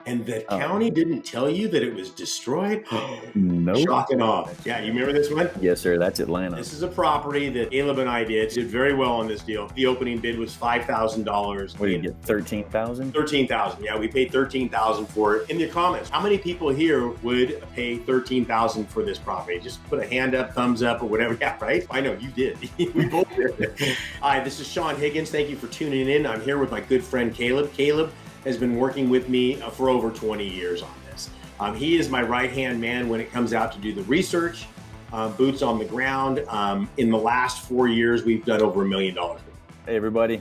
And the Oh, county didn't tell you that it was destroyed? nope. Shock and awe. Yeah, you remember this one? Yes, sir. That's Atlanta. This is a property that Caleb and I did very well on this deal. The opening bid was $5,000. What did you get? 13,000? 13,000. Yeah, we paid 13,000 for it. In the comments, how many people here would pay 13,000 for this property? Just put a hand up, thumbs up, or whatever. Yeah, right. I know you did. We both did. Hi, this is Sean Higgins. Thank you for tuning in. I'm here with my good friend Caleb. Caleb has been working with me for over 20 years on this. He is my right-hand man when it comes out to do the research, boots on the ground. In the last 4 years, we've done over $1 million. Hey, everybody.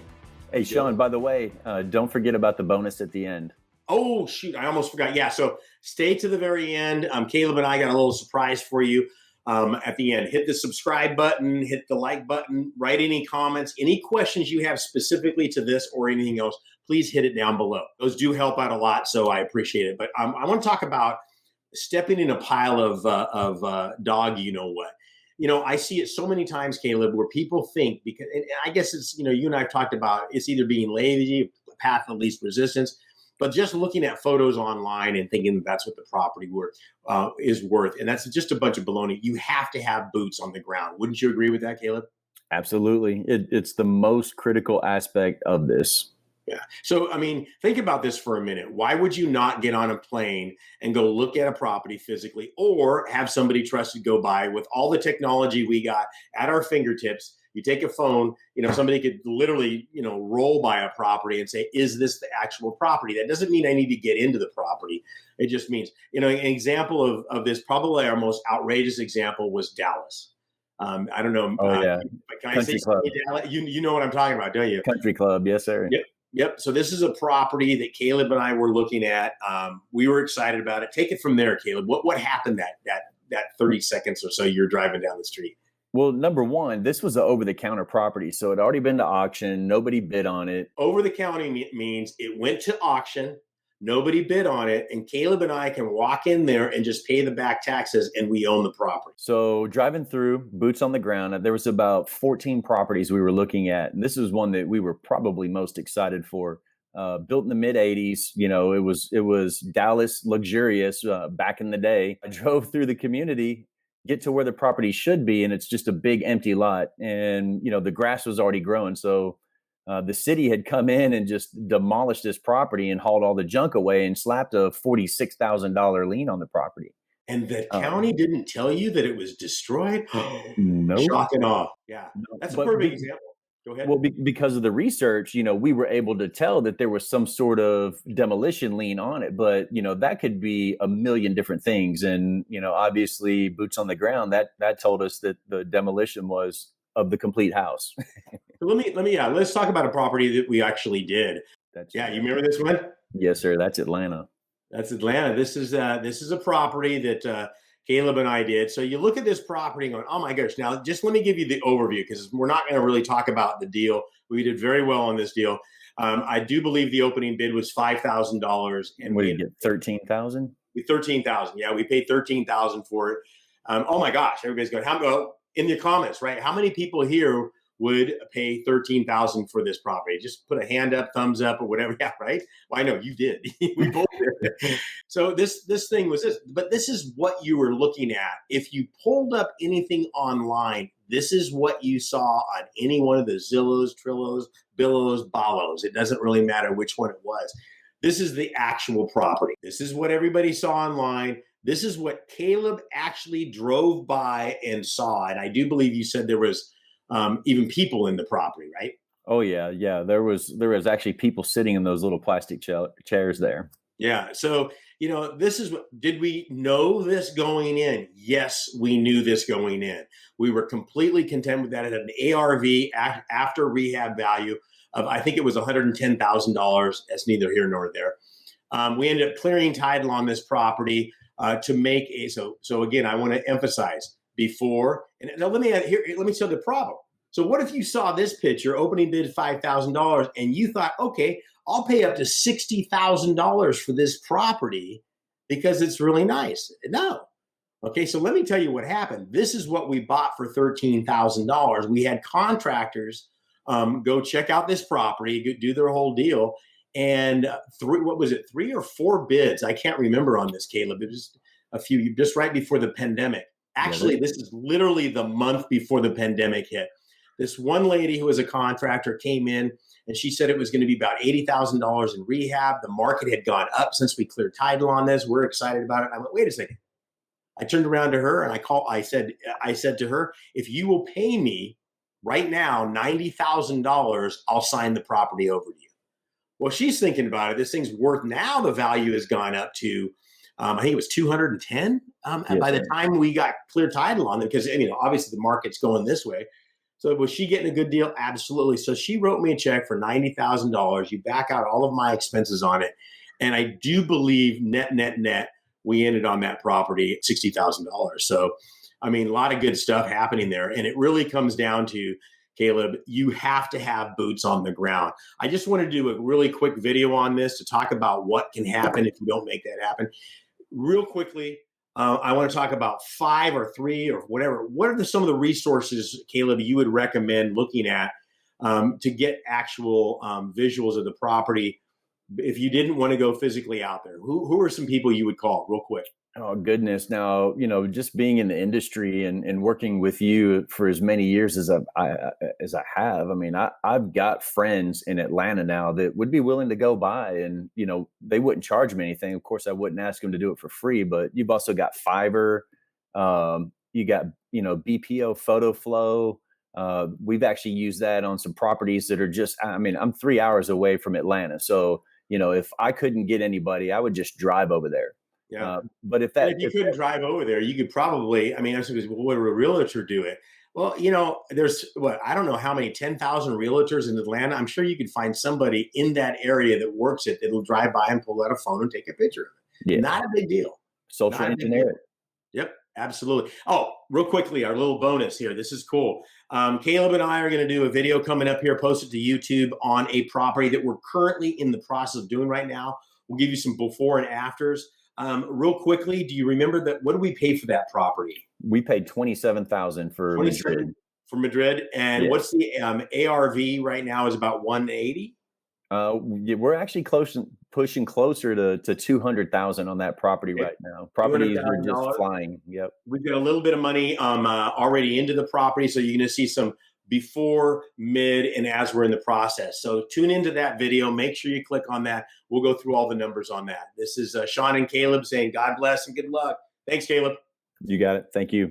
Hey, Sean, by the way, don't forget about the bonus at the end. Oh, shoot. I almost forgot. Yeah. So stay to the very end. Caleb and I got a little surprise for you at the end. Hit the subscribe button, hit the like button, write any comments, any questions you have specifically to this or anything else, please hit it down below. Those do help out a lot. So I appreciate it. But I want to talk about stepping in a pile of dog, you know what. I see it so many times, Caleb, where people think, because, and I guess it's, you and I have talked about it's either being lazy, path of least resistance, but just looking at photos online and thinking that's what the property is worth. And that's just a bunch of baloney. You have to have boots on the ground. Wouldn't you agree with that, Caleb? Absolutely. It's the most critical aspect of this. Yeah. So, I mean, think about this for a minute. Why would you not get on a plane and go look at a property physically, or have somebody trusted go by with all the technology we got at our fingertips? You take a phone, somebody could literally, roll by a property and say, is this the actual property? That doesn't mean I need to get into the property. It just means, an example of this, probably our most outrageous example was Dallas. I don't know. Oh, yeah. Can I Country say club. Dallas? You know what I'm talking about, don't you? Country club. Yes, sir. Yep. Yep. So this is a property that Caleb and I were looking at. We were excited about it. Take it from there, Caleb. What happened that 30 seconds or so you're driving down the street? Well, number one, this was an over-the-counter property, so it had already been to auction. Nobody bid on it. Over the counter means it went to auction. Nobody bid on it, and Caleb and I can walk in there and just pay the back taxes, and we own the property. So driving through, boots on the ground, there was about 14 properties we were looking at, and this is one that we were probably most excited for. Built in the mid 80s, it was Dallas luxurious back in the day. I drove through the community, get to where the property should be, and it's just a big empty lot, and the grass was already growing. So the city had come in and just demolished this property and hauled all the junk away and slapped a $46,000 lien on the property. And the county didn't tell you that it was destroyed? Nope. Shock and awe. Yeah. No, That's a but perfect example. Go ahead. well, because of the research, we were able to tell that there was some sort of demolition lien on it, but that could be a million different things. And obviously, boots on the ground, that told us that the demolition was of the complete house. Let's talk about a property that we actually did. You remember this one? Yes, sir. That's Atlanta. That's Atlanta. This is a property that Caleb and I did. So you look at this property and going, oh my gosh. Now, just let me give you the overview, because we're not going to really talk about the deal. We did very well on this deal. I do believe the opening bid was $5,000. And what did you get? 13,000? 13,000. Yeah, we paid 13,000 for it. Oh my gosh. Everybody's going, in the comments, right? How many people here would pay 13,000 for this property? Just put a hand up, thumbs up, or whatever. Yeah, right. Well, I know you did. We both did. So this thing was this, but this is what you were looking at. If you pulled up anything online, this is what you saw on any one of the Zillows, Trillos, Billos, Ballos. It doesn't really matter which one it was. This is the actual property. This is what everybody saw online. This is what Caleb actually drove by and saw. And I do believe you said there was even people in the property, right? Oh yeah. There was actually people sitting in those little plastic chairs there. Yeah. So, this is did we know this going in? Yes, we knew this going in. We were completely content with that. It had an ARV after rehab value of, I think it was $110,000. That's neither here nor there. We ended up clearing title on this property to make so again, I want to emphasize before, and now let me tell the problem. So what if you saw this picture, opening bid $5,000, and you thought, okay, I'll pay up to $60,000 for this property because it's really nice? No. Okay, so let me tell you what happened. This is what we bought for $13,000. We had contractors go check out this property, do their whole deal. and what was it, 3 or 4 bids? I can't remember on this, Caleb. It was just right before the pandemic. Yeah, Actually, this is literally the month before the pandemic hit. This one lady who was a contractor came in and she said it was going to be about $80,000 in rehab. The market had gone up since we cleared title on this. We're excited about it. I went, wait a second. I turned around to her and I said to her, if you will pay me right now $90,000, I'll sign the property over to you. Well, she's thinking about it. This thing's worth now. The value has gone up to, I think it was 210 yes, by the sir. time we got clear title on them, because obviously the market's going this way. So was she getting a good deal? Absolutely. So she wrote me a check for $90,000. You back out all of my expenses on it, and I do believe net, we ended on that property at $60,000. So, I mean, a lot of good stuff happening there, and it really comes down to, Caleb, you have to have boots on the ground. I just want to do a really quick video on this to talk about what can happen if you don't make that happen. Real quickly, I want to talk about 5 or 3 or whatever. What are some of the resources, Caleb, you would recommend looking at to get actual visuals of the property if you didn't want to go physically out there? Who are some people you would call real quick? Oh goodness! Now just being in the industry and working with you for as many years as I have. I mean, I've got friends in Atlanta now that would be willing to go by, and they wouldn't charge me anything. Of course, I wouldn't ask them to do it for free. But you've also got Fiverr. You got BPO Photo Flow. We've actually used that on some properties that are just. I mean, I'm 3 hours away from Atlanta, so if I couldn't get anybody, I would just drive over there. Yeah. But if And that, if you couldn't drive over there, you could probably, I mean, I was well, would a realtor do it? Well, there's I don't know how many 10,000 realtors in Atlanta. I'm sure you could find somebody in that area that works it that'll drive by and pull out a phone and take a picture of it. yeah, Not a big deal. social Not a big deal. engineer it. Yep, absolutely. Oh, real quickly, our little bonus here. This is cool. Caleb and I are going to do a video coming up here, post it to YouTube on a property that we're currently in the process of doing right now. We'll give you some before and afters. Real quickly, do you remember what did we pay for that property? We paid 27,000 for 27 Madrid. for Madrid. And Yeah. what's the ARV right now is about 180? We're actually pushing closer to 200,000 on that property Okay. right now. Properties are just $200,000. flying. Yep. We've got a little bit of money already into the property. So you're going to see some before, mid, and as we're in the process. So tune into that video. Make sure you click on that. We'll go through all the numbers on that. This is Sean and Caleb saying God bless and good luck. Thanks, Caleb. You got it. Thank you.